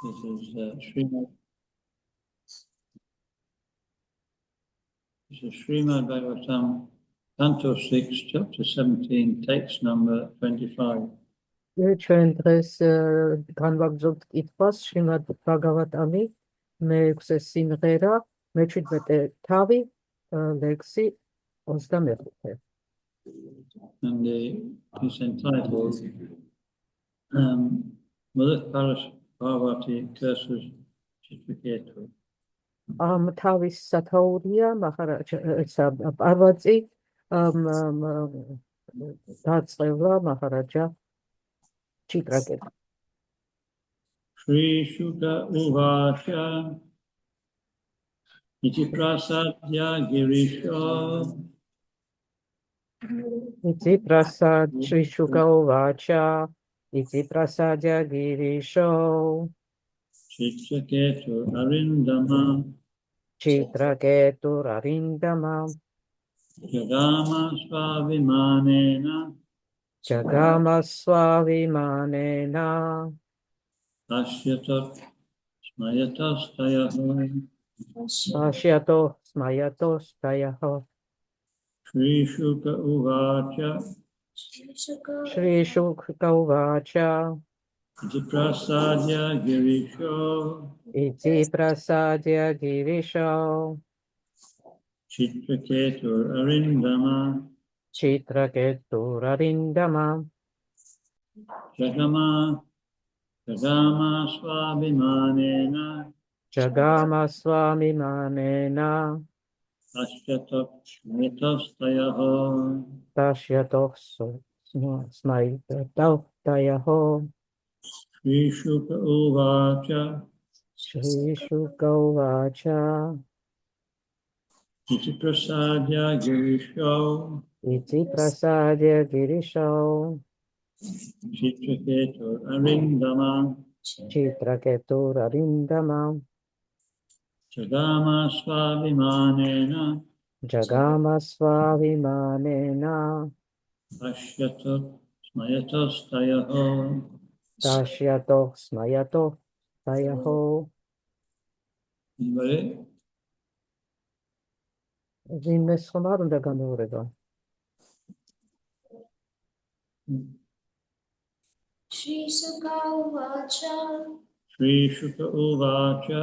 This is Srimad Bhagavatam, Canto 6, Chapter 17, text number 25. ჩვენ დღეს განვაგრძობთ კითხვას შრიმად ბაგავატამი მე-6 სიმღერა მე-17 თავი ლექსი 25. And it's entitled Mother Parvati curses Chitraketu. ამ თავის სათაურია მაჰარაჯა პარვატი დაწყევლა მაჰარაჯა Chitraketu. Shri Shuka Uvacha Iti Prasadya Girisho Iti prasad Shri Shuka Uvacha Iti prasadya girisho Chitraketu Arindama Chitraketu Arindama Jagama Svavimanena Jagama Svavimanena Ashyatot Smayatastayaho Ashyato Smayatos Tayaho Shri Shuka Uvacha Shri Shuka Uvacha Iti Prasadya Girisho Iti prasadya girisho Chitraketu Arindama Chitraketu Arindama Jagama Svavimanena Jagama Svavimanena Ashyatot Smayatastayaho Tashyato Smayataho Tayaho Shri Shuka Uvacha Shri Shuka Uvacha Iti Prasadya Girisho Iti prasadya girisho Chitraketu Arindama Chitraketu Arindama Jagama Svavimanena Jagama Svavimanena Ashyatot Smayatastayaho Tashyato Smayato Tayaho. Anybody? Vime skhomar unda gameureba. Shri Shuka Uvacha Shri Shuka Uvacha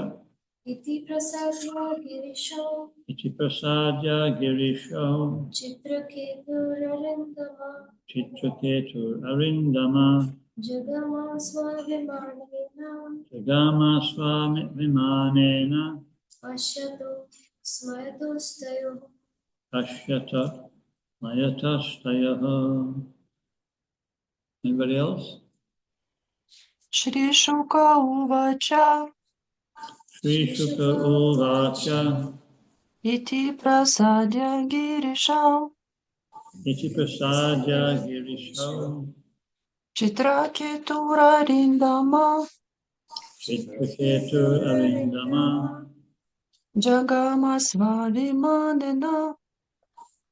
Iti Prasadya Girisho Iti Prasadya Girisho Chitraketu Arindama Chitraketu Arindama Jagama Svavimanena Jagama Svavimanena Ashyato Smayatostayo Ashyatot Smayatastayaho. Anybody else? Shri Shuka Uvacha Shri Shuka Uvacha Iti Prasadya Girisho Iti Prasadya Girisho Chitraketu Arindama Chitraketu Arindama Jagama Svavimanena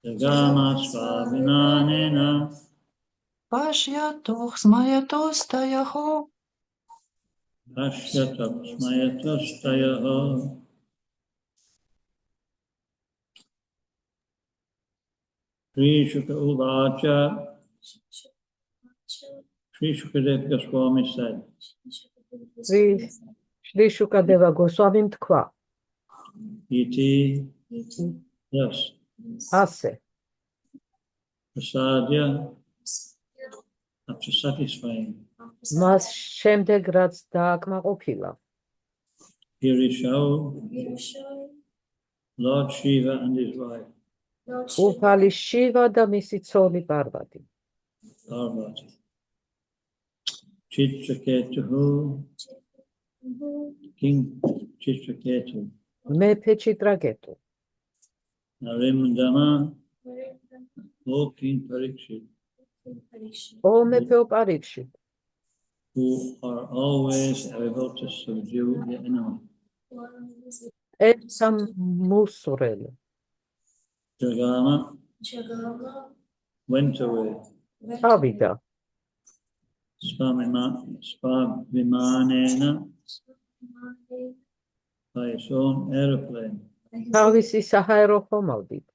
Jagama Svavimanena Ashyato Smayatostayaho Ashyatot Smayatastayaho. Shri Shuka Uvacha Shri Shukadeva Goswami said, Shri Shukadeva Goswami თქვა Iti, yes, ასე Prasadya, after satisfying მას შემდეგ რაც დააკმაყოფილა Girisho, Lord Shiva and his wife, უფალი შივა და მისი ცოლი პარვატი Parvati. Chitraketu, King Chitraketu, მეფე Chitraketu Narendama, O King Parikshit, ო მეფე პარიქში who are always able to subdue the enemy. ერთსა მუსრელი Jagama went away. ავიდა Svavimanena by its own aeroplane. თავისი საჰაერო ხომალდით.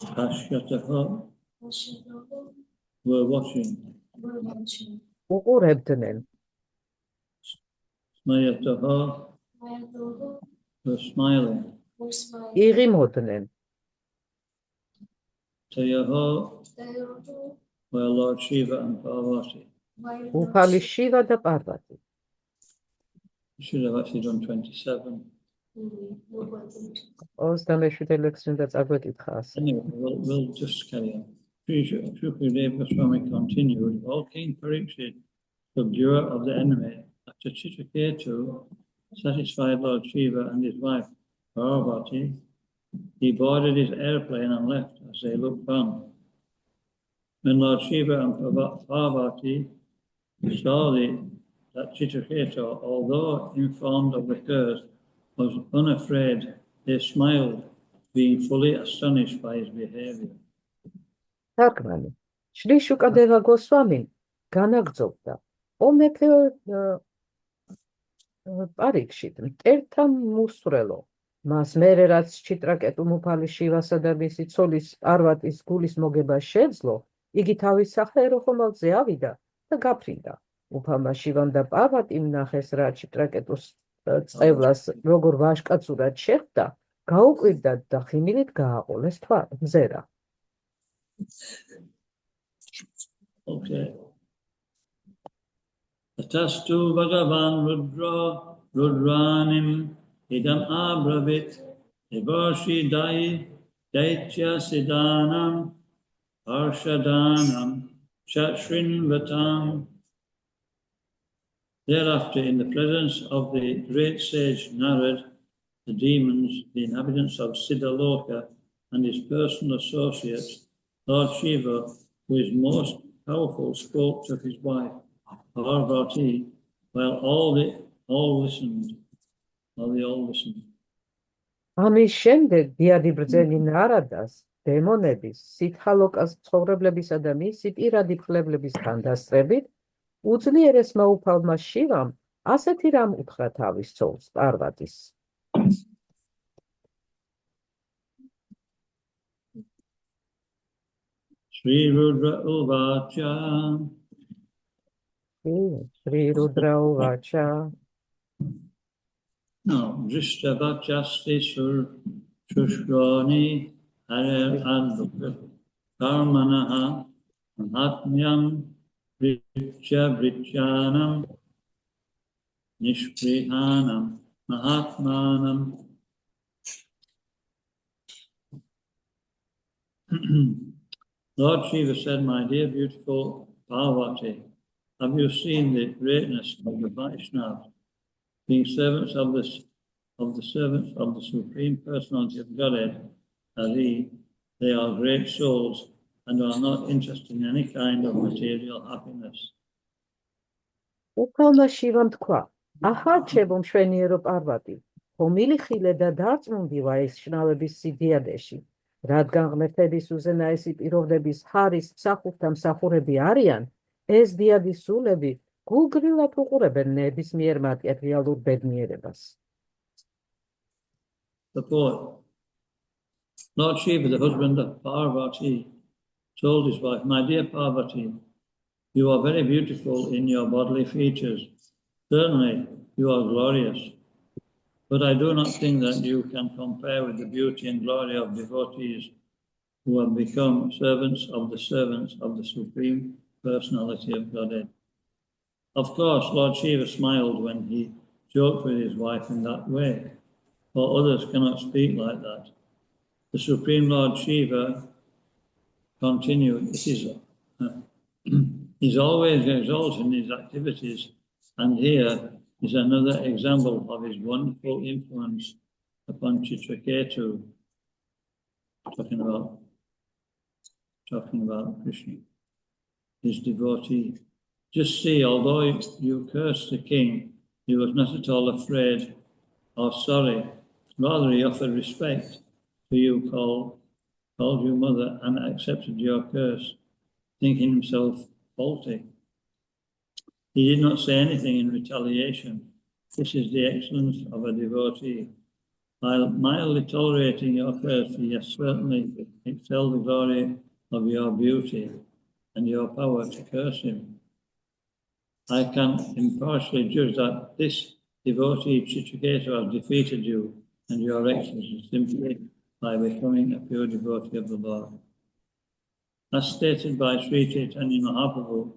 Ashkataha Ashadova were watching. were watching. უყურებდნენ. Smayataha Mayadova were smiling. were smiling. იღიმოდნენ. Tayaha Dayodo were Lord Shiva and Parvati. while უფალი შივა და პარვატი. You should have actually done 27. no wasn't. 27 ლექსი უნდა წაგვეკითხა ასე. Anyway, we'll just carry on. Shukadeva Goswami continued, O King Pariksit, subduer of the enemy, after Chitraketu satisfied Lord Shiva and his wife Parvati, he boarded his airplane and left as they looked on. When Lord Shiva and Parvati saw that Chitraketu, although informed of the curse, was unafraid, they smiled, being fully astonished by his behavior. თარგმანი. შრი შუკადევა გოსვამი განაგრძობდა. ომეფე პარიქშით მტერთა მუსრელო. მას მერე რაც ჩიტრაკეტუ მუფალი შივასა და მისი ცოლის პარვატის გულის მოგება შეძლო, იგი თავის საჰაერო ხომალდზე ავიდა და გაფრინდა. უფალმა შივამ და პარვატიმ ნახეს რა ჩიტრაკეტუს წყევლას როგორ ვაშკაცურად შეხვდა, გაუკვირდა და ხიმილით გააყოლეს მზერა. Okay. Atastu Bhagavan Rudranim idam abravit devarshi daitya siddhanam arshadhanam shatrinvatam. Thereafter, in the presence of the great sage Narad, the demons, the inhabitants of Siddhaloka, and his personal associates, Lord Shiva, who is most powerful, spoke to his wife, Parvati, while all listened. ამის შემდეგ დიადი ბრძენი ნარადას, დემონების, სითჰალოკას ცხოვრებლებისა და მისი პირადი მხლებლების თანდასწრებით, უძლიერესმა უფალმა შივამ ასეთი რამ უთხრა თავის ცოლს პარვატის. Sri Rudra Uvacha. Sri Rudra Uvacha. No, Drishta Vachasti Shushkroni Hare Advaka Karmanaha Mahatmyam Vricha Vrichanam Nishprihanam Mahatmanam. Lord Shiva said, my dear beautiful Parvati, have you seen the greatness of the Vaishnavas, being servants of the servants of the Supreme Personality of Godhead, Hari? They are great souls and are not interested in any kind of material happiness. უფალმა შივამ თქვა, ახლა რჩებო მშვენიერო პარვატი, ხომილი ხილე და დარწმუნდი ვაისშნავების სიდიადეში, რადგან ღმერთების უზენაესი პიროვნების ჰარის მსახურთა მსახურები არიან, ეს დიადი სულები გულგრილად უყურებენ ნებისმიერ მატერიალურ ბედნიერებას. Support. Lord Shiva, the husband of Parvati, told his wife, my dear Parvati, you are very beautiful in your bodily features. Certainly, you are glorious. But I do not think that you can compare with the beauty and glory of devotees who have become servants of the Supreme Personality of Godhead. Of course, Lord Shiva smiled when he joked with his wife in that way, for others cannot speak like that. The Supreme Lord Shiva continued, he's always exalted in his activities, and here is another example of his wonderful influence upon Chitraketu, talking about Krishna, his devotee. Just see, although you cursed the king, he was not at all afraid or sorry. Rather, he offered respect to you, called you mother, and accepted your curse, thinking himself faulty. He did not say anything in retaliation, This is the excellence of a devotee. While mildly tolerating your courtesy, you certainly excel the glory of your beauty and your power to curse him. I can impartially judge that this devotee Chitriketa has defeated you and your excellency simply by becoming a pure devotee of the Lord. As stated by Sri Chaitanya Mahaprabhu,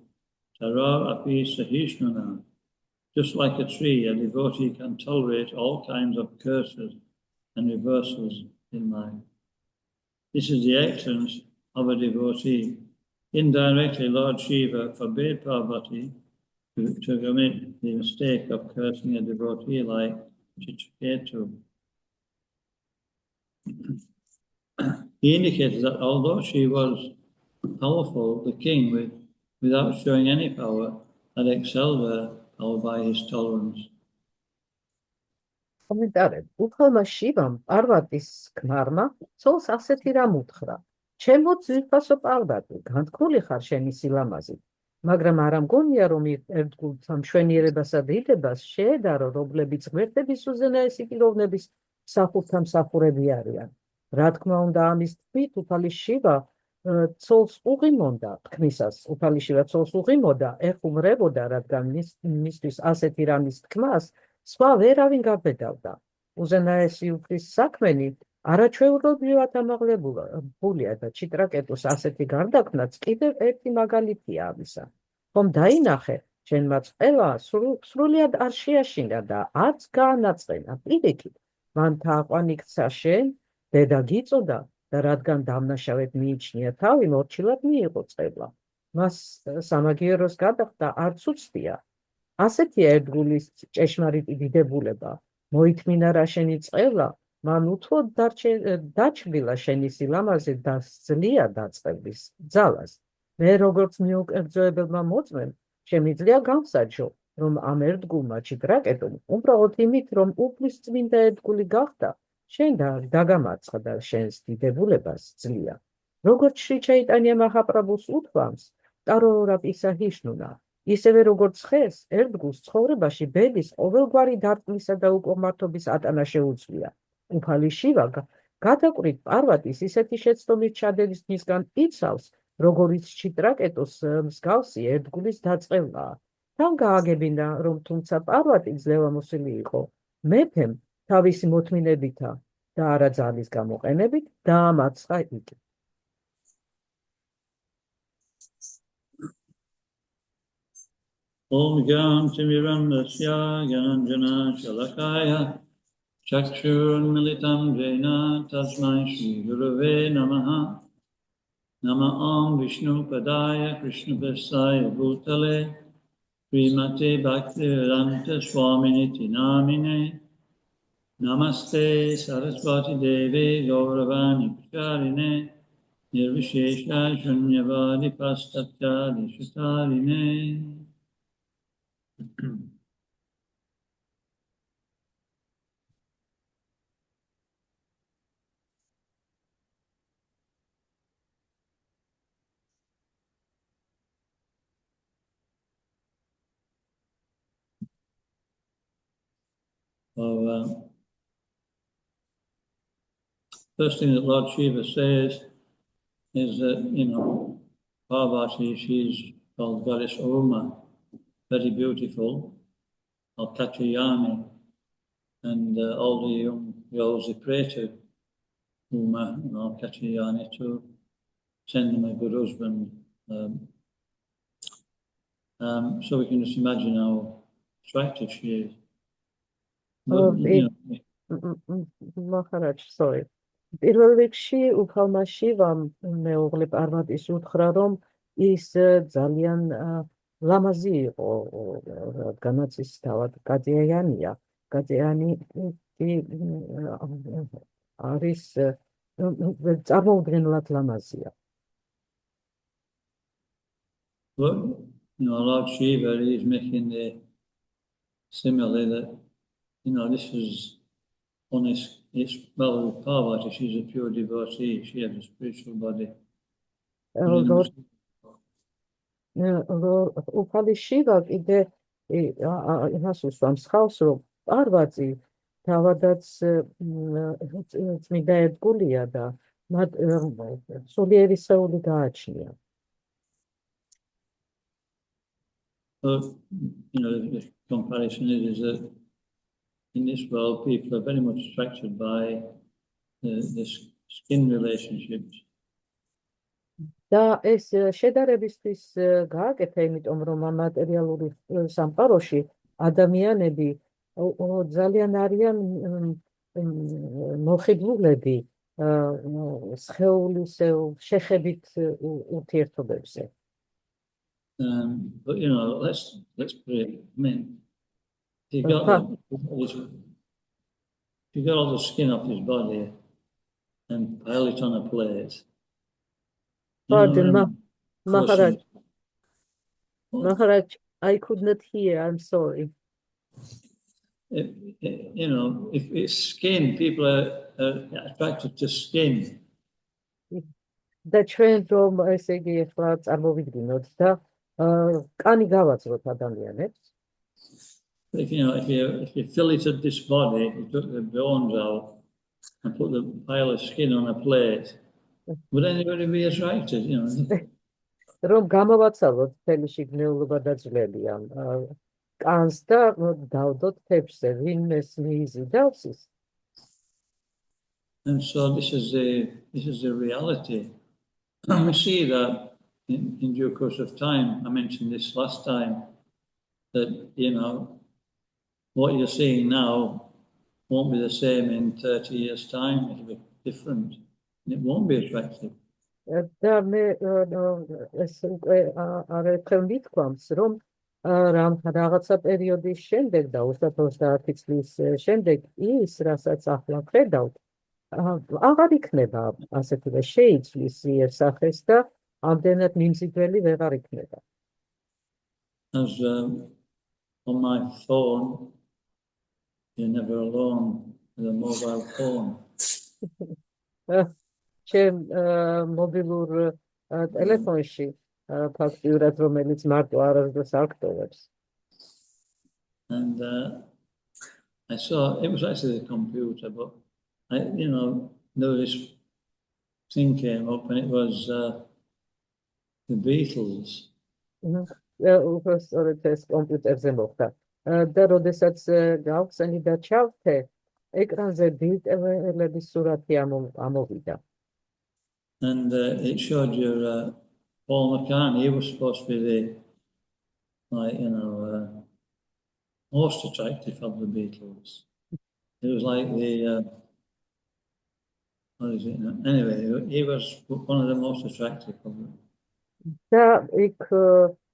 Tarar api sahishnuna, just like a tree, a devotee can tolerate all kinds of curses and reversals in life. This is the excellence of a devotee. Indirectly, Lord Shiva forbade Parvati to commit the mistake of cursing a devotee like Chitraketu. He indicated that although she was powerful, the king, without showing any power, had excelled her power by his tolerance. კომენტარები. უხალმა შივამ პარვატის ქმარმა ცოლს ასეთი რამ უთხრა: ჩემო ძვირფასო პარვატი, განთქმული ხარ შენი სილამაზით, მაგრამ არ ამგონია, რომ ერთგულთა მშვენიერებასა და დიდებას შეედარო, რომლებიც ღმერთების უზენაესი პიროვნების მსახურთა მსახურები არიან. რა თქმა უნდა, ამის თქმით უფალი შივა ცოლს უღიმონდა, თქმისას უფალი შივა ცოლს უღიმოდა, ეხუმრებოდა, რადგან მისთვის ასეთი რამის თქმას სხვა ვერავინ გაბედავდა. უზენაესი უფლის საქმენი არაჩვეულებრივად ამაღლებულია და ჩიტრაკეტუს ასეთი გარდაქმნაც კიდევ ერთი მაგალითია ამისა. ხომ დაინახე, შენმა წყევა სრულიად არ შეაშინა და არც გაანაწყენა. პირიქით, მან თაყვანი იქცა შენ, დედა გიწოდა და რადგან დამნაშავედ მიიჩნია თავი, მორჩილად მიიღო წყევლა. მას სამაგიეროს გადახდა არც უცდია. ასეთია ერთგულის ჭეშმარიტი დიდებულება. მოითმინა რა შენი წყევლა, მან უთუოდ დაჩრდილა შენი სილამაზე და სძლია დაწყების ძალას. მე როგორც მიუკერძოებელმა მოწმემ, შემიძლია გავსაჯო, რომ ამ ერთგულმა ჩიტრაკეტუმ უბრალოდ იმით, რომ უფლის წმინდა ერთგული გახდა, შენ დაგამარცხა და შენს დიდებულებას ძლია. როგორც შრი ჩაიტანია მაჰაპრაბჰუს უთქვამს, ტარორა პისაჰიშნუნა, ისევე როგორც ხეს, ერთგულს ცხოვრებაში ბედის ყოველგვარი დარტყმისა და უკმართობის ატანა შეუძლია. უფალი შივა გადაკვირით პარვატის ისეთი შეცდომით ჩადენის მისგან იცავს, როგორიც ჩიტრაკეტუს მსგავსი ერთგულის დაწყევლაა. თან გააგებინა, რომ თუმცა პარვატი ძლევამოსილი იყო, მეფემ თავისი მოთმინებითა და არა ძალის გამოყენებით დაამარცხა იგი. Om Gyan Timirandasya Gyananjana Shalakaya Chakshurunmilitam Jena Tasmai Shri Gurave Namaha Nama Om Vishnu Padaya Krishna Vasaya Bhutale Srimate Bhaktivedanta Swaminiti Namine Namaste Saraswati Devi Gauravani Pacharine Nirvishesha Shunyavadi Pastatya Shutarine. First thing that Lord Shiva says is that, Parvati, she's called Goddess Uma, very beautiful, or Katyayani, and all the young girls, they pray to Uma, Katyayani, to send them a good husband. So we can just imagine how attractive she is. Maharaj, sorry. პირველ რიგში უფალმა შივამ მეუღლე პარვატის უთხრა, რომ ის ძალიან ლამაზი იყო, რადგანაც ის თავად კაძიანია. კაძიანი არის წარმოუდგენლად ლამაზია. But, Lord Shiva is making the simile that, this is honest. Well, with Parvati, she's a pure devotee. She has a spiritual body. უფალი შივა კიდე იმას უსვამს ხავს, რომ პარვატი თავადაც წმინდა ერთგულია და მათ სულიერი სეული გააჩნია. But, the comparison is that in this world, people are very much attracted by the skin relationships. და ეს შედარებისთვის გააკეთა, იმიტომ რომ მატერიალური სამყაროში ადამიანები ძალიან არიან მოხიბლულები სხეულის შეხებით ურთიერთობებზე. But let's pray. I mean, if you got all the skin off his body and pile it on a plate. Pardon, Maharaj. Maharaj, I could not hear. I'm sorry. If it's skin, people are attracted to skin. და ჩვენ რომ ესე იგი ახლა წარმოვიდგინოთ და კანი გავაძლოთ ადამიანებს. If you filleted this body, you took the bones out and put the pile of skin on a plate, would anybody be attracted? რომ გამოვაცალოთ მთელი შიგნეულობა და ძვლები ამ კანს და დავდოთ თეფშზე, ვინმეს მიიზიდავს ის. And so this is the reality. We see that in due course of time. I mentioned this last time that what you're seeing now won't be the same in 30 years' time. It'll be different. And it won't be attractive. და მე ეს უკვე არაერთხელ მithქვამს, რომ რაღაცა პერიოდის შემდეგ და 30 წლის შემდეგ ის, რასაც ახლა ვხედავთ, აღარ იქნება ასეთივე შეიცვლის იერსახეს და ამდენად მიმზიდველი ვეღარ იქნება. As on my phone, you're never alone with a mobile phone. ჩემ მობილურ ტელეფონში ფაქტიურად რომელიც მარტო არასდროს არ გტოვებს. And I saw, it was actually the computer, but there was this thing came up and it was the Beatles. უბრალოდ ეს კომპიუტერზე მოხდა. და როდესაც გავხსენი და ჩავთე, ეკრანზე ბიტლების სურათი ამოვიდა. And it showed you Paul McCartney. He was supposed to be the most attractive of the Beatles. It was like the what is it now? Anyway, he was one of the most attractive of them. და იქ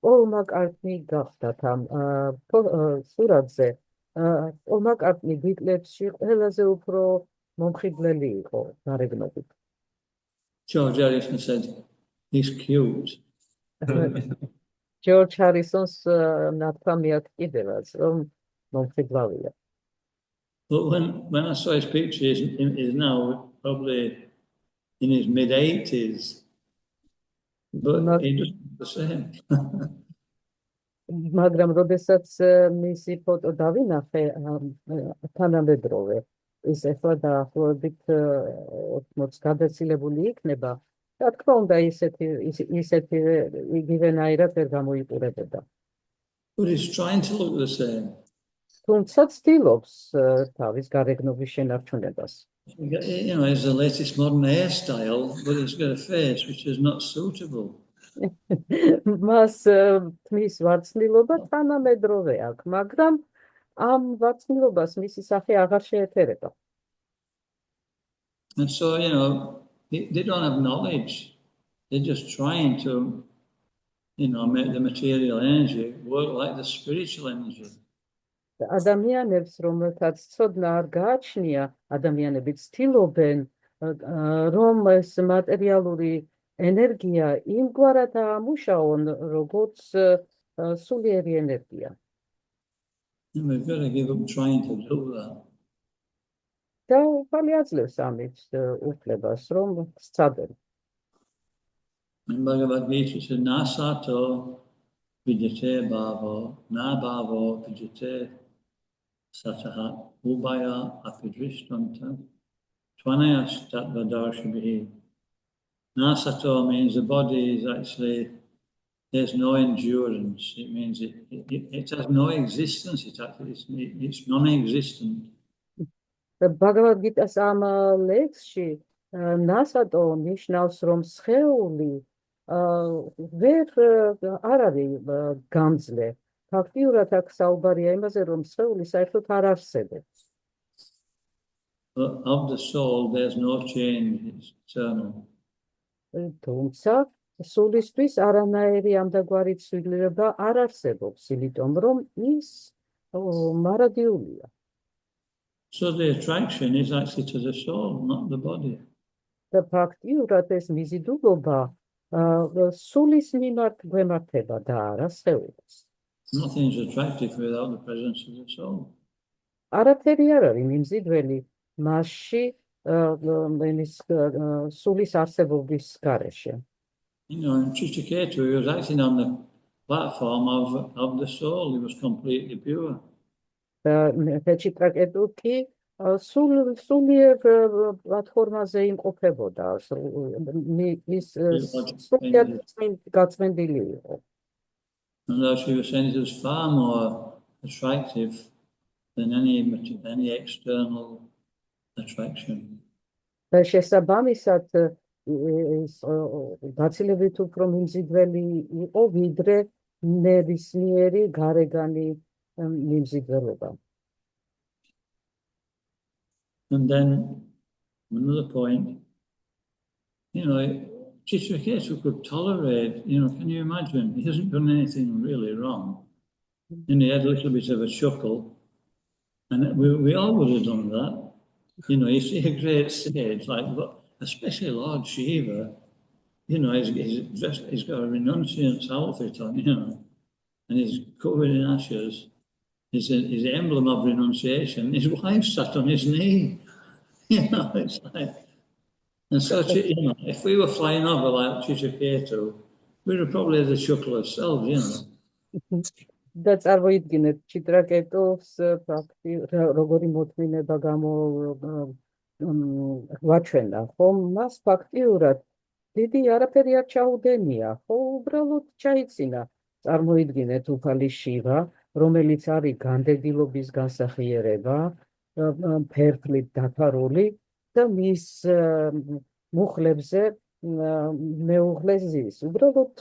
პოლ მაკარტნი გახდათ ამ სურათზე. პოლ მაკარტნი ბიტლებში ყველაზე უფრო მომხიბლელი იყო გარეგნობით. George Harrison said, he's cute. ჯორჯ ჰარისონს ნათქვამი აქვს კიდევაც, რომ მომხიბლავია. But when I saw his picture, he's now probably in his mid-80s. But he just the same. მაგრამ როდესაც მისი ფოტო დავინახე თანამედროვე, ის ახლა დაახლოებით 80 გადაცილებული იქნება. რა თქმა უნდა, ისეთი იგივენაირად ვერ გამოიყურებოდა. But he's trying to look the same. თუმცა ცდილობს თავის გარეგნობის შენარჩუნებას. It's the latest modern hairstyle, but he's got a face which is not suitable. მას თმის ვარცნილობა თანამედროვე აქვს, მაგრამ ამ ვარცნილობას მისი სახე აღარ შეეფერება. And so, they don't have knowledge. They're just trying to, make the material energy work like the spiritual energy. ადამიანებს, რომელთაც ცოდნა არ გააჩნია, ადამიანები ცდილობენ, რომ ეს მატერიალური ენერგია იმგვარად ამუშაონ, როგორც სულიერი ენერგია. And we've got to give up trying to do that. და უფალი აძლევს ამით უფლებას, რომ სცადენ. In Bhagavad Gita says, Nasato Vidite bhavo, na bhavo, vidite sataha, ubhaya apidrishtanta, tvanayas tattva-darshabhihi. Nasato means the body is actually, there's no endurance. It means it has no existence. It's non-existent. Bhagavad Gita-s ამ ლექსში ნასატო ნიშნავს, რომ სხეული არ არის გამძლე. ფაქტიურად აქ საუბარია იმაზე, რომ სხეული საერთოდ არ არსებობს. But of the soul, there's no change. It's eternal. თუმცა სულისთვის არანაირი ამდაგვარი ცვლილება არ არსებობს, იმიტომ რომ ის მარადიულია. So the attraction is actually to the soul, not the body. და ფაქტიურად ეს მიზიდულობა სულის მიმართ გვემართება და არა სხეულს. Nothing is attractive without the presence of the soul. არაფერი არ არის მიმზიდველი მასში სულის არსებობის გარეშე. You know, in Chichiketu, he was acting on the platform of the soul. He was completely pure. ჩიტრაკეტუ კი სულიერ პლატფორმაზე იმყოფებოდა, ის სულიერ გაწმენდილი იყო. And though she was saying it was far more attractive than any external attraction. და შესაბამისად გაცილებით უფრო მიმზიდველი იყო, ვიდრე ნებისმიერი გარეგანი მიმზიდველობა. And then another point, you know, Chitraketu could tolerate, you know, can you imagine? He hasn't done anything really wrong. And he had a little bit of a chuckle. And we all would have done that. You know, you see a great sage, like, especially Lord Shiva, you know, he's got a renunciant's outfit on, you know, and he's covered in ashes. His emblem of renunciation. His wife sat on his knee. You know, it's like, and so, you know, if we were flying over like Chitraketu, we'd have probably had a chuckle ourselves, you know. და წარმოიდგინეთ ჩიტრაკეტოს ფაქტი როგორი მოთმინება ვაჩვენა, ხომ მას ფაქტიურად დიდი არაფერი არ ჩაუდენია, ხო უბრალოდ ჩაიცინა. წარმოიდგინეთ უფალი შივა, რომელიც არის განდეგილობის განსახიერება, ფერფლით დაფარული და მის მუხლებზე მეუღლეს ზის. უბრალოდ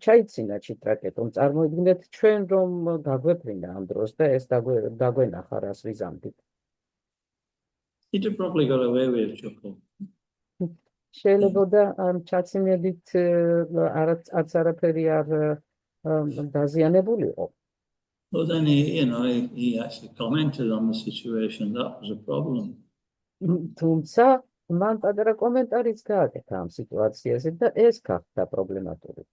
ჩაიცინა ჩიტრაკეტომ. წარმოიდგინეთ ჩვენ რომ დაგვეფრინა ამ დროს და ეს დაგვენახა რას ვიზამთით. He'd have probably got away with a chuckle. შეიძლება ამ ჩაცინებით არც არაფერი არ დაზიანებულიყო. But then he actually commented on the situation. That was a problem. თუმცა მან პატარა კომენტარიც გააკეთა ამ სიტუაციაზე და ეს გახდა პრობლემატური.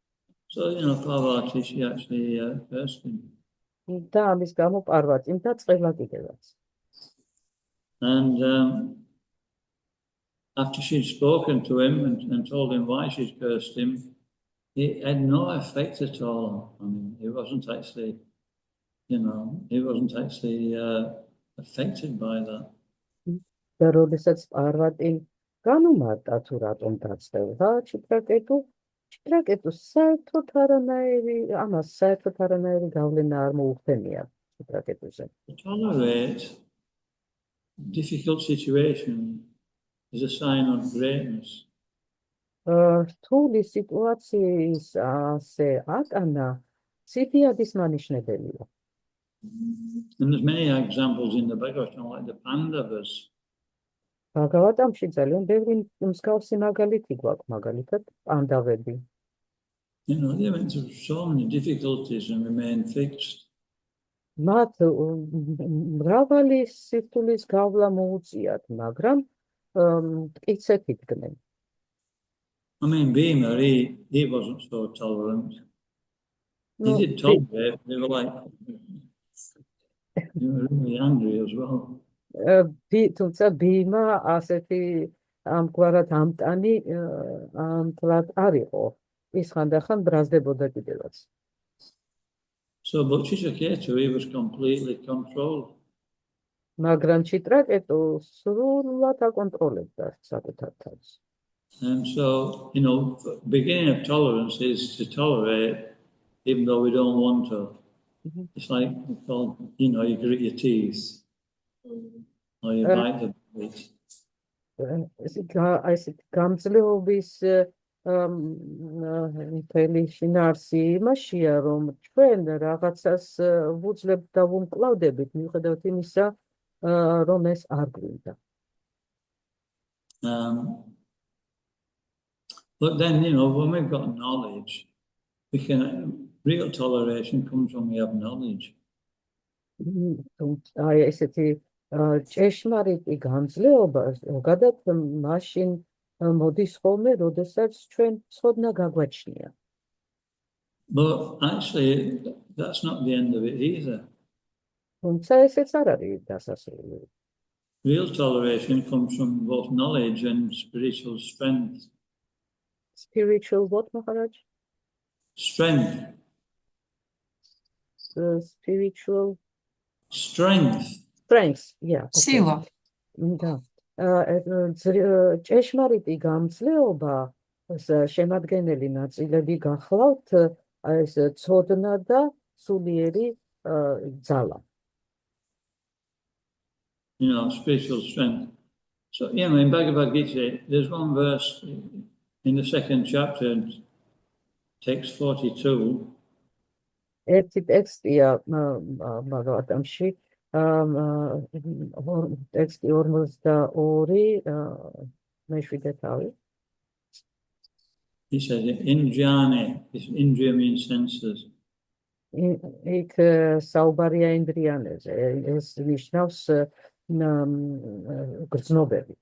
So, you know, Parvati, she actually cursed him. და ამის გამო პარვატიმ დაწყება კიდევაც. And after she'd spoken to him and told him why she'd cursed him, it had no effect at all on him. He wasn't actually, affected by that. და როდესაც პარვატიმ განუმარტა თუ რატომ დაწევდა ჩიტრაკეტუს საერთოდ არანაირი გავლენა არ მოუხდენია ჩიტრაკეტუზე. To tolerate difficult situation is a sign of greatness. რთული სიტუაციის ასე ატანა სიდიადის მანიშნებელია. And there's many examples in the Bhagavatam, like the Pandavas. ბაგავატამში ძალიან ბევრი მსგავსი მაგალითი გვაქვს, მაგალითად პანდავები. You know, they went through so many difficulties and remained fixed. მათ მრავალი სირთულის გავლა მოუწიათ, მაგრამ მტკიცედ იდგნენ. I mean, Bhima, he wasn't so tolerant. He did tolerate, they were like, they were really angry as well. თუმცა ბიმა ასეთი ამგვარად ამტანი ამთლად არ იყო. ის ხანდახან ბრაზდებოდა კიდევაც. So, but Chitraketu, he was completely controlled. მაგრამ ჩიტრაკეტუ სრულად აკონტროლებდა საკუთარ თავს. And so, beginning of tolerance is to tolerate even though we don't want to. It's like, you grit your teeth or you bite the bite. ესეთ გამძლეობის მთელი შინაარსი იმაშია, რომ ჩვენ რაღაცას ვუძლებთ და ვუმკლავდებით, მიუხედავად იმისა, რომ ეს არ გვინდა. But then, when we've got knowledge, real toleration comes when we have knowledge. აი ესეთი ჭეშმარიტი გამძლეობა ზოგადად მაშინ მოდის ხოლმე, როდესაც ჩვენ ცოდნა გაგვაჩნია. But actually, that's not the end of it either. თუმცა ესეც არ არის დასასრული. Real toleration comes from both knowledge and spiritual strength. Spiritual what, Maharaj? Strength. Spiritual Strength. strength, yeah. Сила. და ჭეშმარიტი გამძლეობა შემადგენელი ნაწილები გახლავთ ეს ცოდნა და სულიერი ძალა. Spiritual strength. So, in Bhagavad Gita, there's one verse in the second chapter, text 42. ერთი ტექსტია მაგალითში, ტექსტი 42, მეშვიდე თავი. He says, Indriyani, this Indriya means senses. იქ საუბარია ინდრიანეზე, ეს ნიშნავს გრძნობები.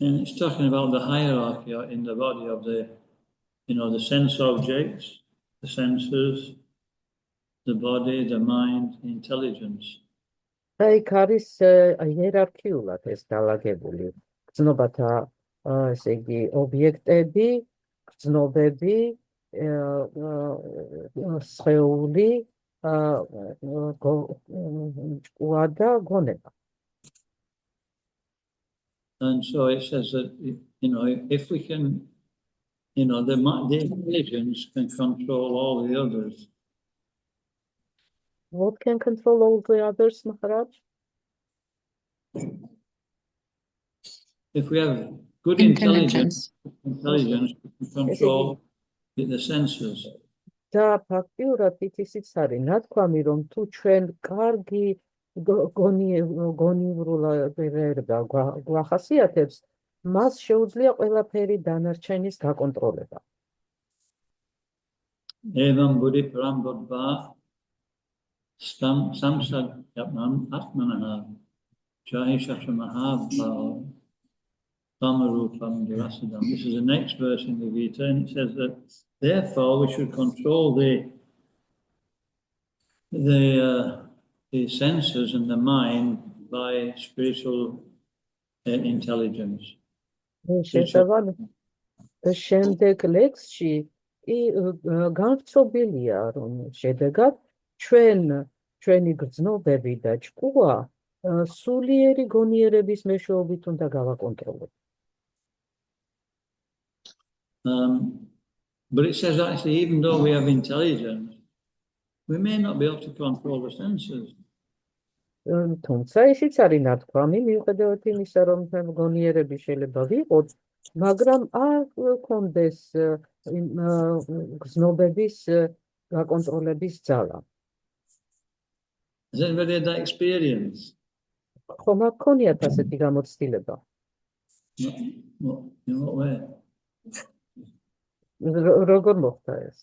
And it's talking about the hierarchy in the body of the sense objects, the senses, the body, the mind, the intelligence. იქ არის იერარქიულად ეს დალაგებული გრძნობათა, ესე იგი, ობიექტები, გრძნობები, სხეული, ჭკუა და გონება. And so it says that, if we can, the intelligence can control all the others. What can control all the others, Maharaj? If we have good Intelligence. we can control the senses. და ფაქტიურად ისიც არის ნათქვამი, რომ თუ ჩვენ კარგი გონივრება გვახასიათებს, მას შეუძლია ყველაფერი დანარჩენის გაკონტროლება. Evam buddhi parambodva samsad yapnam atmanaha jai shashamaha bhava samarupam durasadam. This is the next verse in the Gita, and it says that therefore we should control the senses and the mind by spiritual intelligence. შემდეგ ლექსში განვრცობილია, რომ შედეგად ჩვენი გრძნობები და ჭკუა სულიერი გონიერების მეშვეობით უნდა გავაკონტროლოთ. But it says actually, even though we have intelligence, we may not be able to control the senses. თუმცა ისიც არის ნათქვამი, მიუხედავად იმისა, რომ გონიერები შეიძლება ვიყოთ, მაგრამ არ გქონდეს გრძნობების გაკონტროლების ძალა. Has anybody had that experience? ხომ არ გქონიათ ასეთი გამოცდილება? In what way? როგორ მოხდა ეს?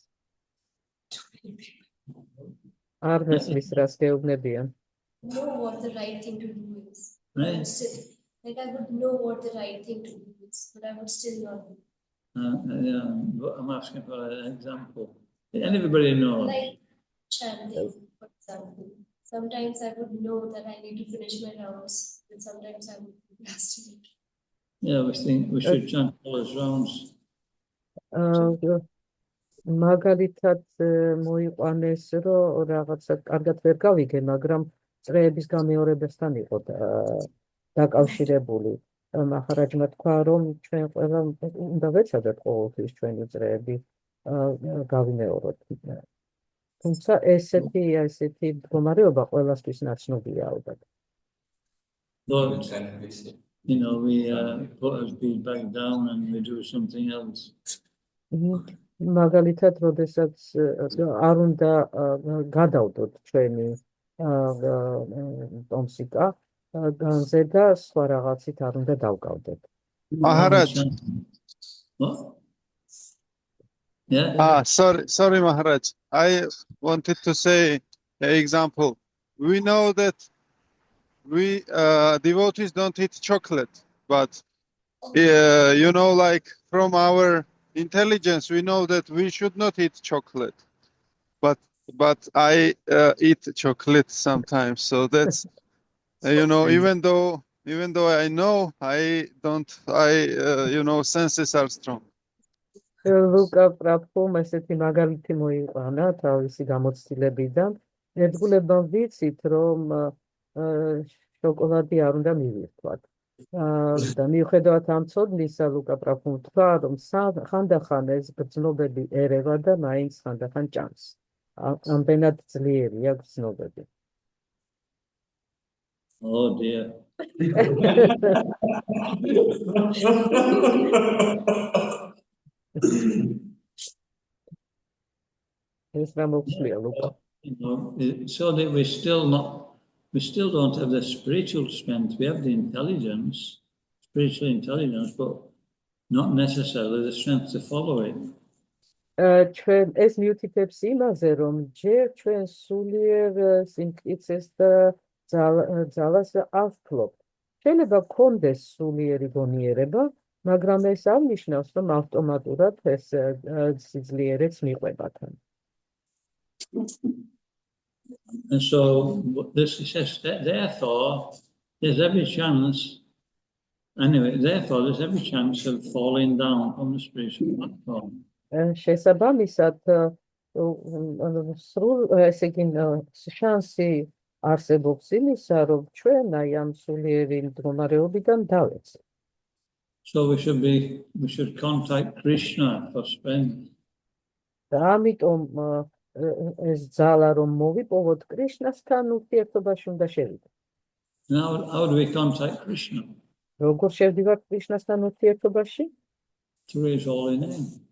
არ მესმის რას გეუბნებიან. Know what the right thing to do is. Right. Like I would know what the right thing to do is, but I would still not do. But I'm asking for an example. And everybody knows. Like chanting, for example. Sometimes I would know that I need to finish my rounds, but sometimes I would procrastinate. Yeah, we think we should chant all his rounds. მაგალითად მოიყვანეს, რომ რაღაცა კარგად ვერ გავიგე, მაგრამ წრეების გამეორებასთან იყო დაკავშირებული. მაჰარაჯმა თქვა, რომ ჩვენ ყველა უნდა ვეცადოთ ყოველთვის ჩვენი წრეები გავიმეოროთ. თუმცა ესეთი მდგომარეობა ყველასთვის ნაცნობია ალბათ. But, we put our speed back down and we do something else. მაგალითად, როდესაც არ უნდა გადავდოთ ჩვენი ტომსიკა განზე და სხვა რაღაცით არ უნდა დავგავდეთ. Maharaj. What? Yeah. Sorry, Maharaj. I wanted to say an example. We know that we devotees don't eat chocolate, but like from our intelligence, we know that we should not eat chocolate. But I eat chocolate sometimes, so that's even though I know I don't, senses are strong. ლუკა პრაბჰუმ ესეთი მაგალითი მოიყვანა თავისი გამოცდილებიდან. ერთგულებამ ვიცით, რომ შოკოლადი არ უნდა მივირთვათ. და მიუხედავად ამ ცოდნისა, ლუკა პრაბჰუმ თქვა, რომ ხანდახან ეს გრძნობები ერევა და მაინც ხანდახან ჭამს. ამდენად ძლიერია გრძნობები. Oh dear. ეს რა მოხსნია, ლუკა? So that we still don't have the spiritual strength. We have the intelligence, spiritual intelligence, but not necessarily the strength to follow it. ჩვენ ეს მიუთითებს იმაზე, რომ ჯერ ჩვენ სულიერ სიმტკიცეს და ძალას არ ვფლობთ. შეიძლება გქონდეს სულიერი გონიერება, მაგრამ ეს არ ნიშნავს, რომ ავტომატურად ეს სიძლიერეც მიყვებათან. And so this says that therefore there's every chance of falling down from the spiritual platform. შესაბამისად, ესე იგი, შანსი არსებობს იმისა, რომ ჩვენ აი ამ სულიერი მდგომარეობიდან დავეცეთ. So we should contact Krishna for strength. და ამიტომ ეს ძალა რომ მოვიპოვოთ კრიშნასთან ურთიერთობაში უნდა შევიდეთ. How do we contact Krishna? როგორ შევდივართ კრიშნასთან ურთიერთობაში? Through his holy name.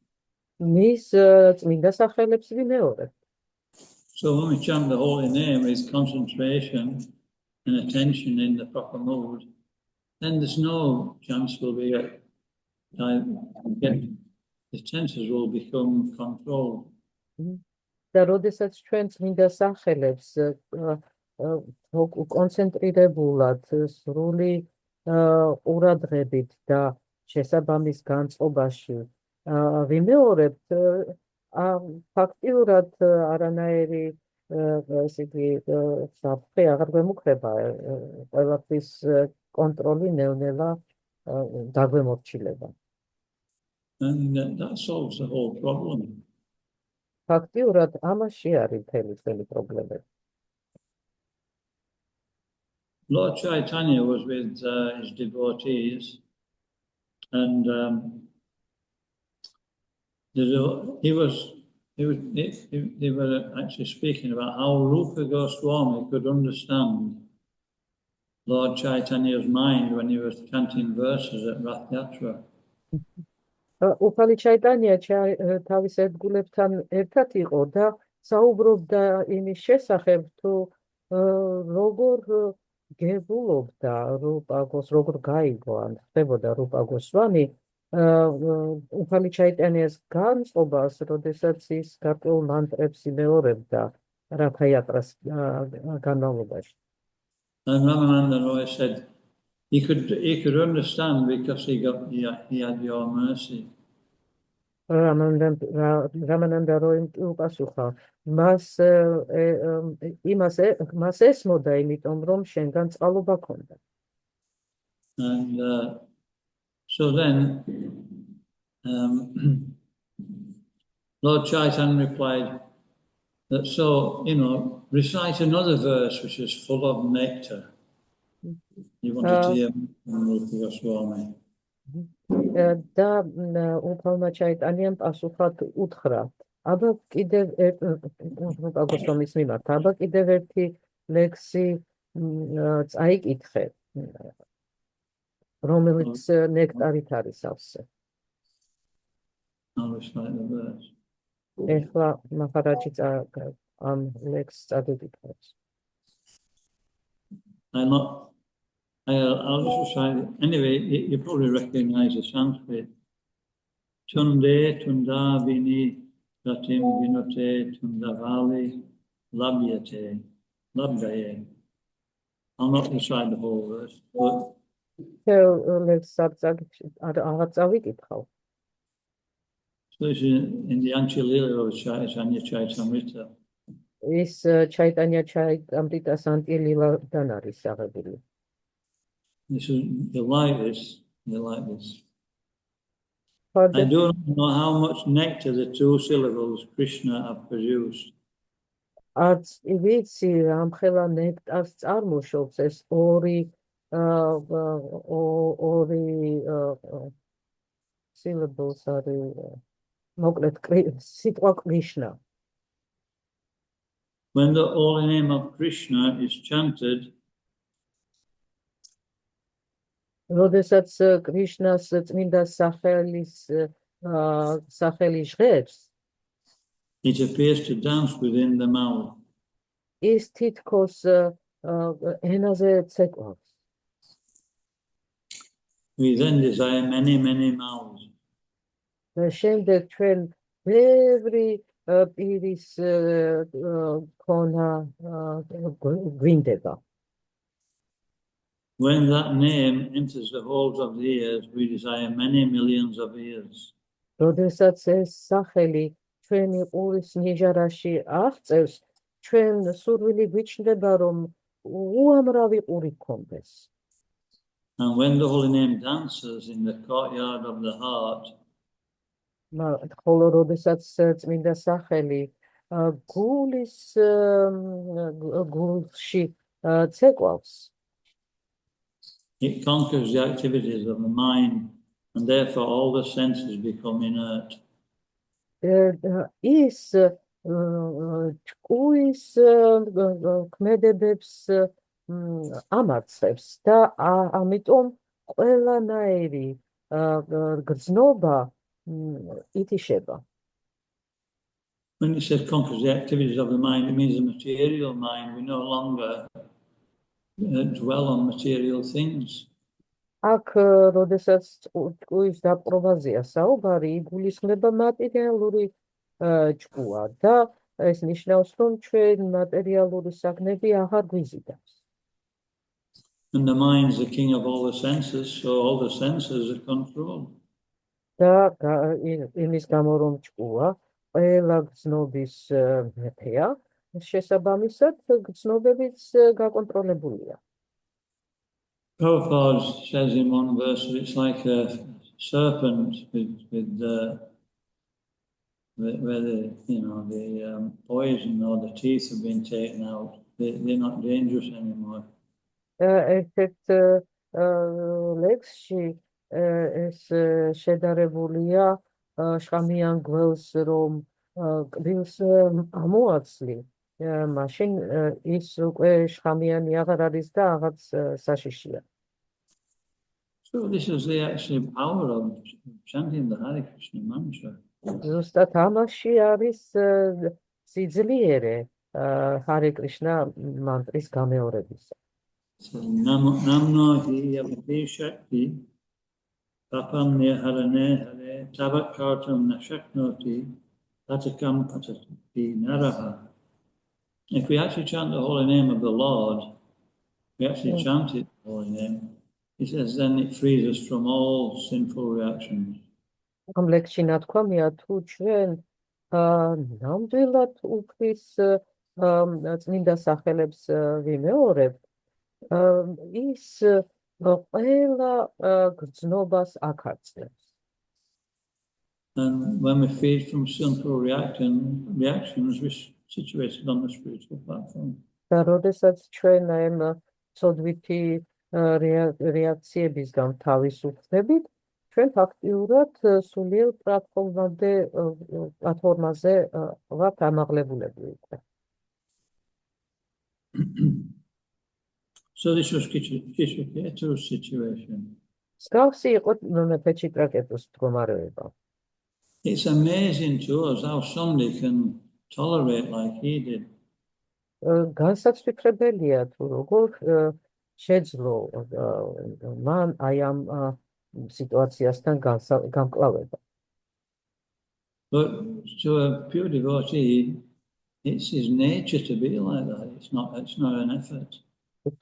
მის წმინდა სახელებს ვიმეორებთ. So when we chant the holy name with concentration and attention in the proper mode, then there's no chance the senses will become controlled. და როდესაც ჩვენ წმინდა სახელებს კონცენტრირებულად, სრული ყურადღებით და შესაბამის განწყობაში ვიმეორებთ, ფაქტიურად არანაირი ესე იგი საფრთხე აღარ გვემუქრება, ყველაფრის კონტროლი ნელ-ნელა დაგვემორჩილება. And that solves the whole problem. ფაქტიურად ამაში არის მთელი პრობლემები. Lord Chaitanya was with his devotees, and they were actually speaking about how Rupa Goswami could understand Lord Chaitanya's mind when he was chanting verses at Rath Yatra. უფალი ჩაიტანია თავის ერთგულებთან ერთად იყო და საუბრობდა იმის შესახებ, თუ როგორ გებულობდა როგორ გაიგო ან ხდებოდა რუპა გოსვამი უფალი ჩაიტანიას განწყობას, როდესაც ის გარკვეულ მანტრებს იმეორებდა რათა იატრას განმავლობაში. And Ramananda Roy said he could understand because he had your mercy. Ramananda Roy უპასუხა, მას ესმოდა, იმიტომ რომ შენგან წყალობა ქონდა. And so then Lord Chaitanya replied that so, recite another verse which is full of nectar. He wanted to hear from Rupa Goswami. და უფალმა ჩაიტანიამ პასუხად უთხრა. აბა კიდევ რუპა გოსვამის მიმართ, აბა კიდევ ერთი ლექსი წაიკითხე, რომელიც ნექტარით არის ავსე. I'll recite the verse. ეხლა მახარაჯი ამ ლექსს წადიკითხებს. I'll just recite it. Anyway, you probably recognize the Sanskrit. Tunde tundavini ratim vinote tundavali labhyate. I'll not recite the whole verse, but ლექსს აღარ წავიკითხავ. so this is in the Anchilila of Chaitanya Chaitamrita. ის ჩაიტანია ჩაიტამრიტას ანტილილადან არის აღებული. You like this. I ხარდა don't know how much nectar the two syllables Krishna have produced. არც ვიცი რამხელა ნექტარს წარმოშობს ეს ორი syllables არის მოკლედ სიტყვა კრიშნა. When the holy name of Krishna is chanted, როდესაც კრიშნას წმინდა სახელი ჟღერს, it appears to dance within the mouth. ის თითქოს ენაზე ცეკვავს. We then desire many, many mouths. და შემდეგ ჩვენ ბევრი პირის ქონა გვინდება. When that name enters the holes of the ears, we desire many millions of ears. როდესაც ეს სახელი ჩვენი ყურის ნიჟარაში აღწევს, ჩვენ სურვილი გვიჩნდება, რომ უამრავი ყური გქონდეს. And when the holy name dances in the courtyard of the heart, ხოლო როდესაც წმინდა სახელი გულში ცეკვავს, it conquers the activities of the mind, and therefore all the senses become inert. ის ჭკუის ქმედებებს ამარცხებს და ამიტომ ყველანაირი გრძნობა ითიშება. When it says conquers the activities of the mind, it means the material mind. We no longer dwell on material things. აქ როდესაც ჭკუის დაპყრობაზეა საუბარი, იგულისხმება მატერიალური ჭკუა და ეს ნიშნავს, რომ ჩვენ მატერიალური საქმეები აღარ გვიზიდავს. And the mind is the king of all the senses, so all the senses are controlled. და იმის გამო რომ ჭკუა ყველა გრძნობის მეფეა, შესაბამისად გრძნობებიც გაკონტროლებულია. Prabhupada says in one verse that it's like a serpent where the poison or the teeth have been taken out. They're not dangerous anymore. ერთ ლექსში ეს შედარებულია შხამიან გველს რომ კბილს ამოაცლი, მაშინ ის უკვე შხამიანი აღარ არის და აღარც საშიშია. So this is the actual power of chanting the Hare Krishna mantra. ზუსტად ამაში არის სიძლიერე ჰარე კრიშნა მანტრის გამეორებისა. Namno hi yamati shakti papam neharane hare tavat kartam nashaknoti tatakam patati naraha. If we actually chant the holy name of the Lord, we actually chant it, the holy name, it says then it frees us from all sinful reactions. ამ ლექსში ნათქვამია, თუ ჩვენ ნამდვილად უფლის წმინდა სახელებს ვიმეორებთ, ის ყველა გრძნობას აქარწევს. And when we feed from sinful reactions, we're situated on the spiritual platform. და როდესაც ჩვენ ამ ცოდვითი რეაქციებისგან თავისუფლდებით, ჩვენ ფაქტიურად სულიერ პლატფორმაზე ვართ ამაღლებულები უკვე. So this was Kishiketo's situation. მსგავსი იყო მეფე ჩიტრაკეტოს მდგომარეობა. It's amazing to us how somebody can tolerate like he did. განსაცვიფრებელია თუ როგორ შეძლო მან აი ამ სიტუაციასთან გამკლავება. But to a pure devotee, it's his nature to be like that. It's not an effort.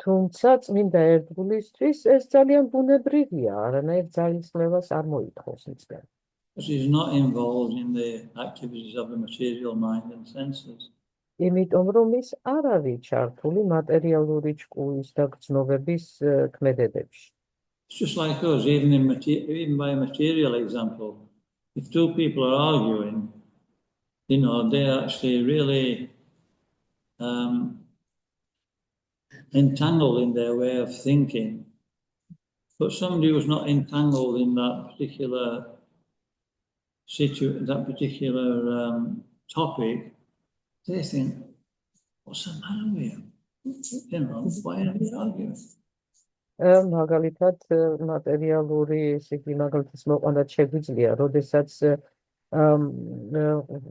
თუმცა წმინდა ერთგულისთვის ეს ძალიან ბუნებრივია, არანაირ ძალისხმევას არ მოითხოვს მისგან. Because he's not involved in the activities of the material mind and senses. იმიტომ რომ ის არ არის ჩართული მატერიალური ჭკუის და გრძნობების ქმედებებში. It's just like us, even by a material example. If two people are arguing, they're actually really entangled in their way of thinking. But somebody who's not entangled in that particular topic, they think, what's the matter with you? Why are we arguing? მაგალითად მატერიალური ისეთი მაგალითის მოყვანად შეგვიძლია, როდესაც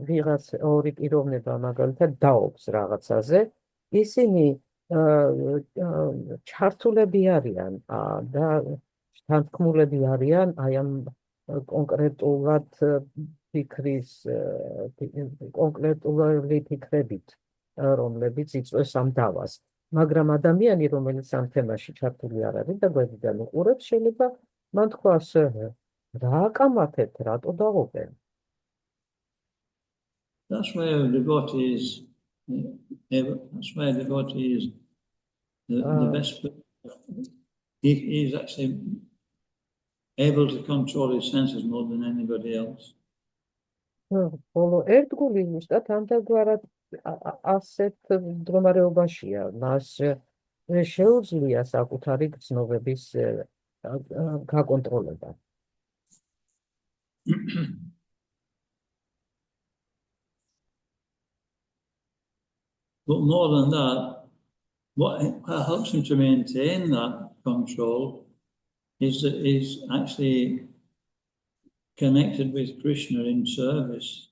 ვიღაც ორი პიროვნება მაგალითად დაობს რაღაცაზე, ისინი ჩართულები არიან და თანთქმულები არიან აი ამ კონკრეტულად კონკრეტული ფიქრებით, რომლებიც იწვევს ამ დავას. მაგრამ ადამიანი, რომელიც ამ თემაში ჩართული არ არის და გვერდიდან უყურებს, შეიძლება მან თქვას, რა აკამათებთ, რატო დაღობენ? That's where a devotee is the best. He's actually able to control his senses more than anybody else. Bolo ერთგული ზუსტად ამდაგგვარად ასეთ მდგომარეობაშია, მას შეუძლია საკუთარი გრძნობების გაკონტროლება. But more than that, what helps him to maintain that control is that he's actually connected with Krishna in service.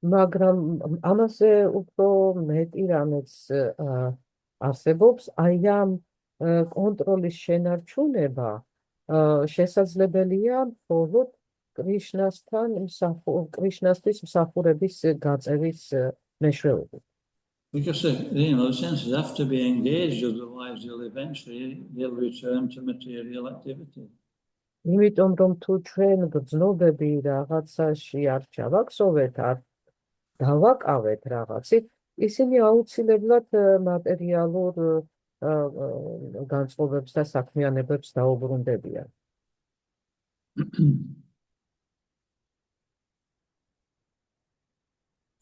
მაგრამ ამაზე უფრო მეტი რამეც არსებობს, აი ამ კონტროლის შენარჩუნება შესაძლებელია მხოლოდ კრიშნასთვის მსახურების გაწევის მეშვეობით. Because the senses have to be engaged, otherwise they'll return to material activity. იმიტომ რომ თუ ჩვენ გრძნობები რაღაცაში არ ჩავაქსოვეთ, არ დავაკავეთ რაღაცით, ისინი აუცილებლად მატერიალურ განწყობებს და საქმიანობებს დაუბრუნდებიან.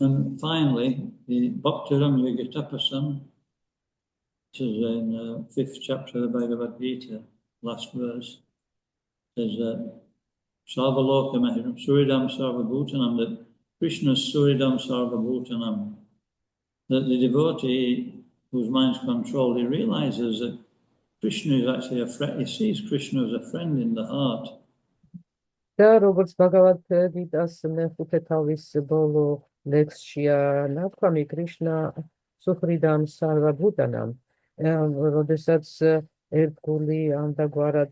And finally, the Bhakti-Ramya Gita-Pasam, which is in the 5th chapter of the Bhagavad Gita, last verse, says that Sarvaloka Mahidam Suridam Sarvabhutanam, that Krishna's Suridam Sarvabhutanam, that the devotee whose mind's controlled, he realizes that Krishna is actually a friend, he sees Krishna as a friend in the heart. და როგორც Bhagavad Gita-ს მეხუთე თავის ბოლო ლექსშია ნათქვამი კრიშნა სუხრიდამ სარვაბჰუტანამ, როდესაც ერთგული ამდაგვარად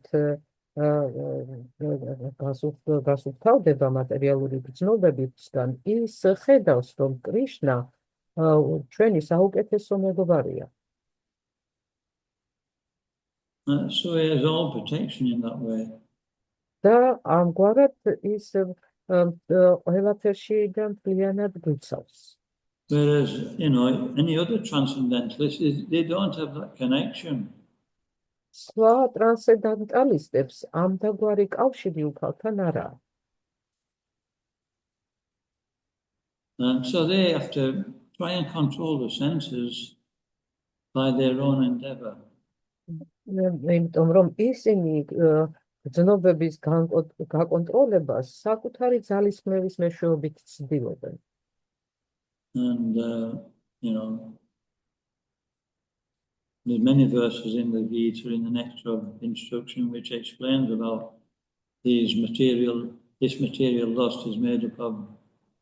გასუფთავდება მატერიალური გრძნობებისგან, ის ხედავს, რომ კრიშნა ჩვენი საუკეთესო მეგობარია. So he has all protection in that way. და ამგვარად ის ყველაფერში მთლიანად გვიცავს. Whereas, any other transcendentalists, they don't have that connection. სხვა ტრანსცენდენტალისტებს ამდაგვარი კავშირი უფალთან არ აქვს. So they have to try and control the senses by their own endeavor. იმიტომ რომ ისინი გრძნობების გაკონტროლებას საკუთარი ძალისხმევის მეშვეობით ცდილობენ. And, there's many verses in the Gita, in the Nectar of Instruction, which explains about this material lust is made up of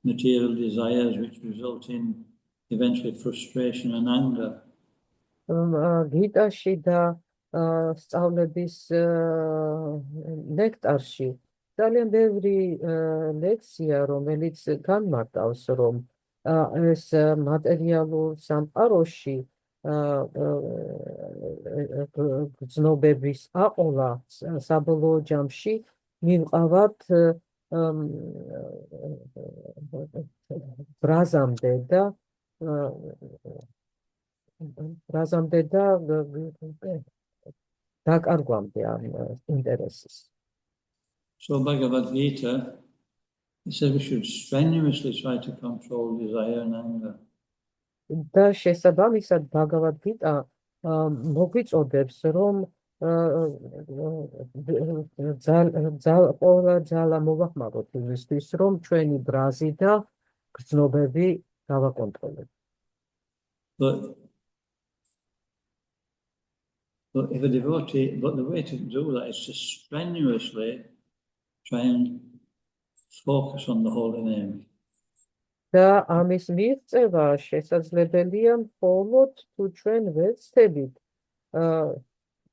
material desires, which result in eventually frustration and anger. გიტაში და სწავლების ნექტარში ძალიან ბევრი ლექსია, რომელიც განმარტავს, რომ ეს მატერიალურ სამყაროში გრძნობების აყოლა საბოლოო ჯამში მივყავართ ბრაზამდე და დაკარგვამდე ამ ინტერესის. So Bhagavad Gita, he says we should strenuously try to control desire and anger. და შესაბამისად Bhagavad Gita მოგვიწოდებს, რომ ყველა ძალა მოვახმაროთ იმისთვის, რომ ჩვენი ბრაზი და გრძნობები გავაკონტროლოთ. But if a devotee, but the way to do that is to strenuously try and focus on the holy name. და ამის მიღწევა შესაძლებელია მხოლოდ თუ ჩვენ ვეცდებით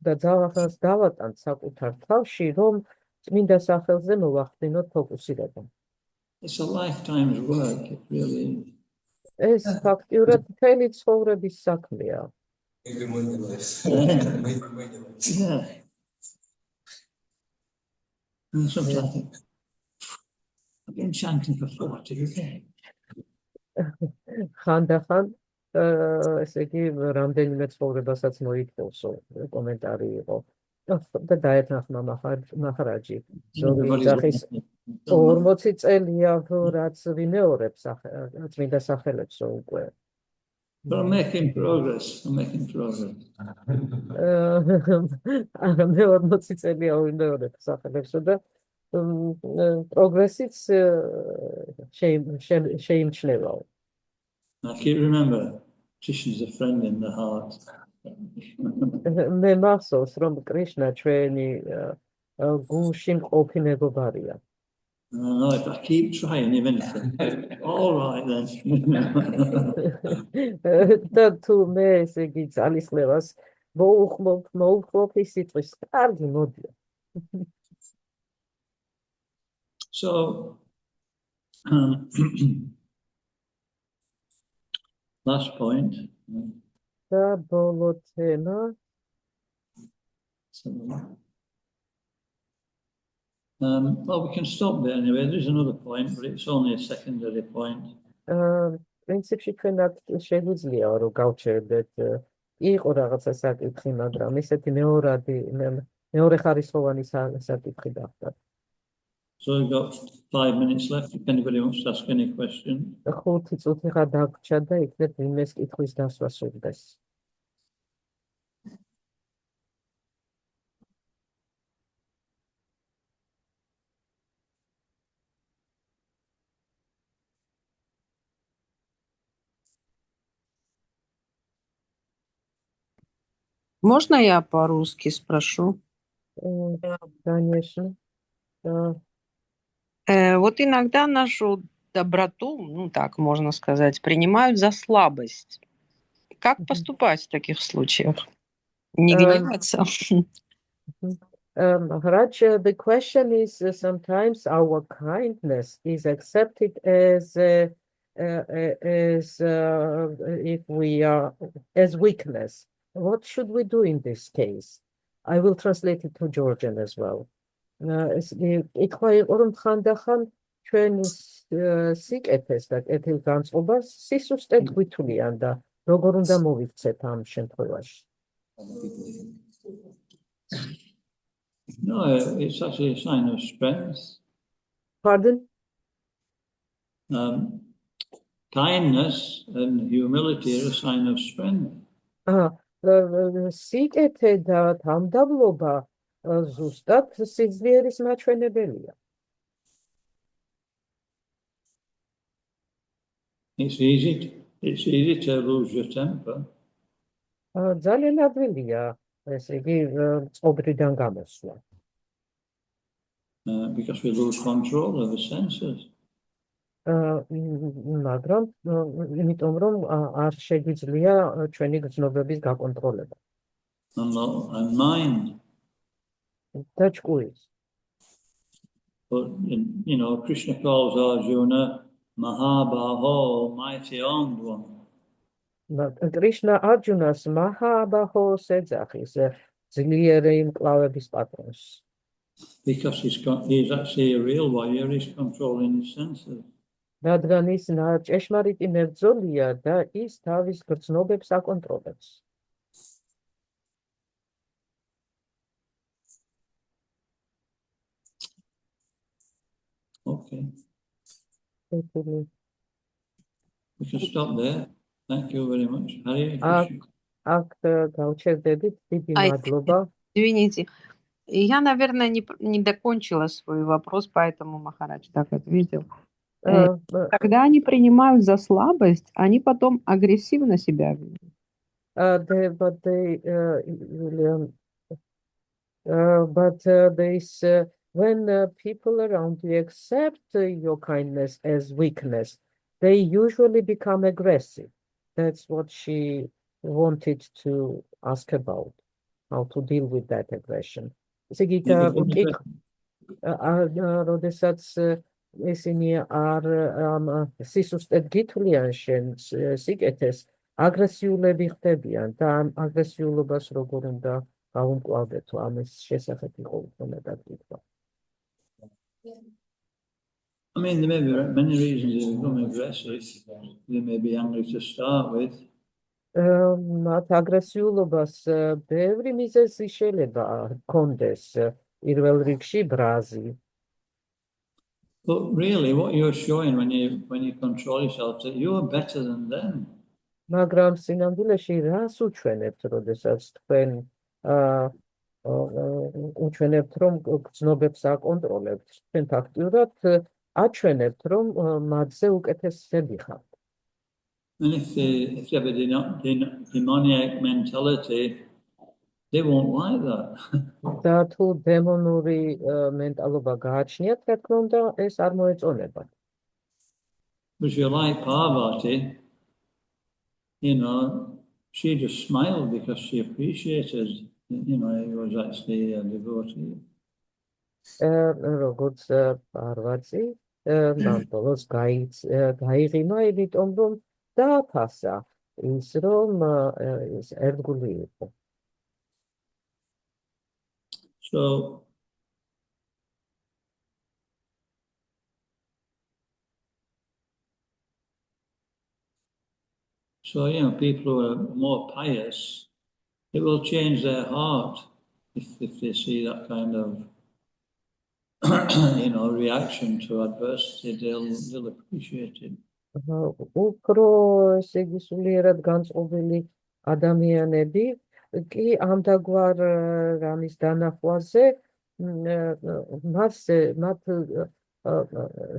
და ძალას დავატანთ საკუთარ თავში, რომ წმინდა სახელზე მოვახდინოთ ფოკუსირება. It's a lifetime's work, it really is. ეს ფაქტიურად მთელი ცხოვრების საქმეა. Yeah. And sometimes I think, I've been chanting for 40 years. ხანდახან ესე იგი რამდენიმე ცხოვრებასაც მოითხოვსო კომენტარი იყო და დაეთანხმა მაჰარაჯი ზოგი ძახის 40 წელია რაც ვიმეორებს წმინდა სახელებს უკვე. But I'm making progress. მე 40 წელია ვიმეორებ სახელებსო და პროგრესიც შეიმჩნევაო. I keep remember, Krishna's a friend in the heart. მე მახსოვს, რომ კრიშნა ჩვენი გულში მყოფი მეგობარია. No, if I keep trying, even all right then. და თუ მე ესე იგი ძალისხმევას მოუხმობ ის სიტყვის, კარგი მოდია. So, last point. და ბოლო თემა. Well, we can stop there anyway. There's another point, but it's only a secondary point. პრინციპში თქვენად შეგვიძლია რომ გავჩერდეთ იყო რაღაცა საკითხი, მაგრამ ესეთი მეორე ხარისხოვანი საკითხი გახდა. So we've got 5 minutes left. If anybody wants to ask any question. 5 წუთი ხა დაგვრჩა და იქნებ ვინმეს კითხვის დასვა სურდეს. Можно я по-русски спрошу? Конечно. Вот иногда нашу доброту, ну так можно сказать, принимают за слабость. Как поступать в таких случаях? Не гневаться? Raj, the question is sometimes our kindness is accepted as if we are as weakness. What should we do in this case? I will translate it to Georgian as well. ითქვა იყო რომ ხანდახან ჩვენ სიკეთეს და კეთილ განწყობას სისუსტედ გვითვლიან და როგორ უნდა მოვიქცეთ ამ შემთხვევაში? No, it's actually a sign of strength. Pardon? kindness and humility are a sign of strength. სიკეთე და თამდავლობა ზუსტად სიძლიერის მაჩვენებელია. It's easy to lose your temper. ძალიან ადვილია ესე იგი წყობრიდან გამოსვლა. Because we lose control of the senses. მაგრამ იმიტომ რომ არ შეგვიძლია ჩვენი გრძნობების გაკონტროლება. And mind. და ჭკუის. But, Krishna calls Arjuna Mahabaho, mighty armed one. კრიშნა არჯუნას მაჰაბაჰოს ეძახის, ძლიერი მკლავების პატრონს. Because he's actually a real warrior, he's controlling his senses. რადგან ის ჭეშმარიტი მებრძოლია და ის თავის გრძნობებს აკონტროლებს. Okay. We can stop there. Thank you very much. Hare Krishna. აქ გავჩერდებით, დიდი მადლობა. Извините, я, наверное, не докончила свой вопрос, поэтому Махарадж так ответил. Когда они принимают за слабость, они потом агрессивно себя ведут. When people around you accept your kindness as weakness, they usually become aggressive. That's what she wanted to ask about, how to deal with that aggression. როდესაც ისინი არ სისუსტედ გითვლიან შენ სიკეთეს, აგრესიულები ხდებიან და ამ აგრესიულობას როგორ უნდა გავუმკლავდეთ, ამის შესახებ იყო უმეტად კითხვა. I mean, there may be many reasons they become aggressive. They may be angry to start with. მათ აგრესიულობას ბევრი მიზეზი შეიძლება ჰქონდეს, პირველ რიგში ბრაზი. But really, what you're showing when you control yourself, that you're better than them. მაგრამ სინამდვილეში რას უჩვენებთ, როდესაც თქვენ უჩვენებთ, რომ გრძნობებს აკონტროლებთ, თქვენ ფაქტიურად აჩვენებთ, რომ მათზე უკეთესები ხართ. And if they have a demoniac mentality, they won't like that. და თუ დემონური მენტალობა გააჩნიათ, რა თქმა უნდა, ეს არ მოეწონებათ. But you're like Parvati, she just smiled because she appreciated, he was actually a devotee. როგორც პარვატი, ნამდვილად გაიღიმა, იმიტომ რომ დააფასა ის, რომ ის ერთგული იყო. So, people who are more pious, it will change their heart if they see that kind of, reaction to adversity, they'll appreciate it. უფრო ესე იგი სულიერად განწყობილი ადამიანები კი ამ დაგვარ რამის დანახვაზე მათ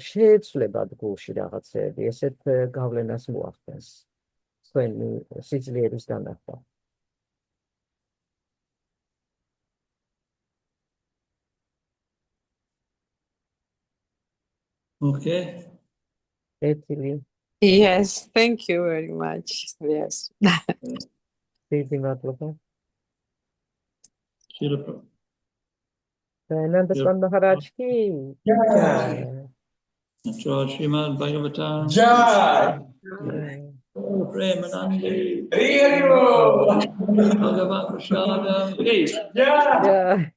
შეეცვლებათ გულში რაღაცები, ესეთ გავლენას მოახდენს თქვენი სიძლიერის დანახვა. Okay. Yes, thank you very much. Yes. დიდი მადლობა. Shilapa. Nandaswan Maharaj ki jai. Srimad Bhagavatam. Jai. Premanandi. Hare Krishna. Bhagavat Prashadam. Jai. Jai.